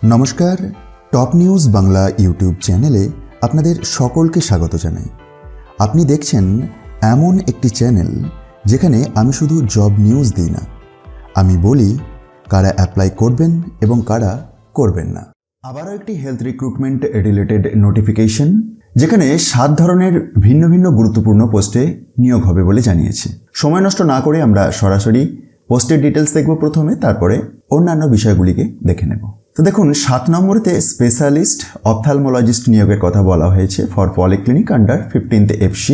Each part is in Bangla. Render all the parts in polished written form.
নমস্কার, টপ নিউজ বাংলা ইউটিউব চ্যানেলে আপনাদের সকলকে স্বাগত জানাই। আপনি দেখছেন এমন একটি চ্যানেল যেখানে আমি শুধু জব নিউজ দিই না, আমি বলি কারা অ্যাপ্লাই করবেন এবং কারা করবেন না। আবারও একটি হেলথ রিক্রুটমেন্ট রিলেটেড নোটিফিকেশন, যেখানে 7 ধরনের ভিন্ন ভিন্ন গুরুত্বপূর্ণ পোস্টে নিয়োগ হবে বলে জানিয়েছে। সময় নষ্ট না করে আমরা সরাসরি পোস্টের ডিটেলস দেখব প্রথমে, তারপরে অন্যান্য বিষয়গুলিকে দেখে নেব। তো দেখুন, 7 নম্বরেতে স্পেশালিস্ট অপথ্যালমোলজিস্ট নিয়োগের কথা বলা হয়েছে for polyclinic under 15th FC।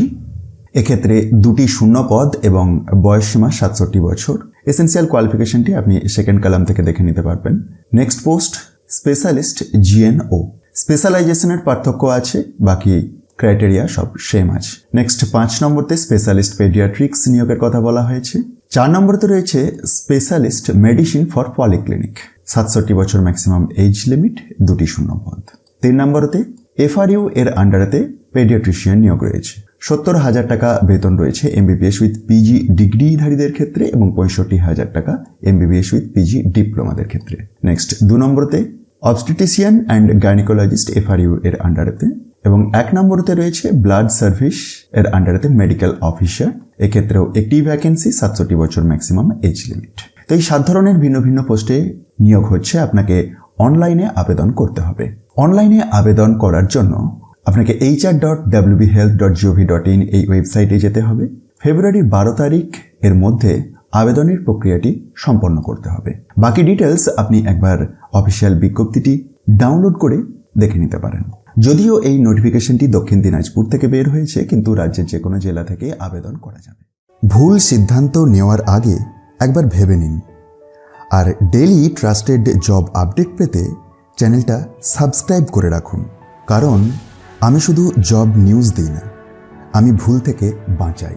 এক্ষেত্রে 2টি শূন্য পদ এবং বয়সসীমা 67 বছর। এসেন্সিয়াল কোয়ালিফিকেশনটি আপনি সেকেন্ড কলাম থেকে দেখে নিতে পারবেন। Next post specialist GNO। স্পেশালাইজেশনের পার্থক্য আছে, বাকি ক্রাইটেরিয়া সব সেম আছে। নেক্সট 5 নম্বরতে স্পেশালিস্ট পেডিয়াট্রিক্স নিয়োগের কথা বলা হয়েছে। 4 নম্বরতে রয়েছে স্পেশালিস্ট মেডিসিন ফর পলিক্লিনিক, 67 বছর ম্যাক্সিমাম এজ লিমিট, 2টি শূন্য পদ। 3 নম্বরতে FRU এর আন্ডারেতে পেডিয়াট্রিশিয়ান নিয়োগ রয়েছে। 70,000 টাকা বেতন রয়েছে MBBS উইথ PG ডিগ্রিধারীদের ক্ষেত্রে এবং 65,000 টাকা MBBS উইথ PG ডিপ্লোমাদের ক্ষেত্রে। নেক্সট 2 নম্বরতে অবস্টেটিশিয়ান অ্যান্ড গাইনোকোলজিস্ট FRU এর আন্ডারেতে, এবং 1 নম্বরতে রয়েছে ব্লাড সার্ভিস এর আন্ডারেতে মেডিকেল অফিসার। এক্ষেত্রেও একটি ভ্যাকেন্সি, 67 বছর ম্যাক্সিমাম এজ লিমিট। তো এই 7 ধরনের ভিন্ন ভিন্ন পোস্টে নিয়োগ হচ্ছে। আপনাকে অনলাইনে আবেদন করতে হবে। অনলাইনে আবেদন করার জন্য আপনাকে hr.wbhealth.gov.in এই ওয়েবসাইটে যেতে হবে। ফেব্রুয়ারির 12 তারিখ এর মধ্যে আবেদনের প্রক্রিয়াটি সম্পন্ন করতে হবে। বাকি ডিটেলস আপনি একবার অফিসিয়াল বিজ্ঞপ্তিটি ডাউনলোড করে দেখে নিতে পারেন। যদিও এই নোটিফিকেশনটি দক্ষিণ দিনাজপুর থেকে বের হয়েছে, কিন্তু রাজ্যের যে কোনো জেলা থেকে আবেদন করা যাবে। ভুল সিদ্ধান্ত নেওয়ার আগে একবার ভেবে নিন। আর ডেইলি ট্রাস্টেড জব আপডেট পেতে চ্যানেলটা সাবস্ক্রাইব করে রাখুন, কারণ আমি শুধু জব নিউজ দিই না, আমি ভুল থেকে বাঁচাই।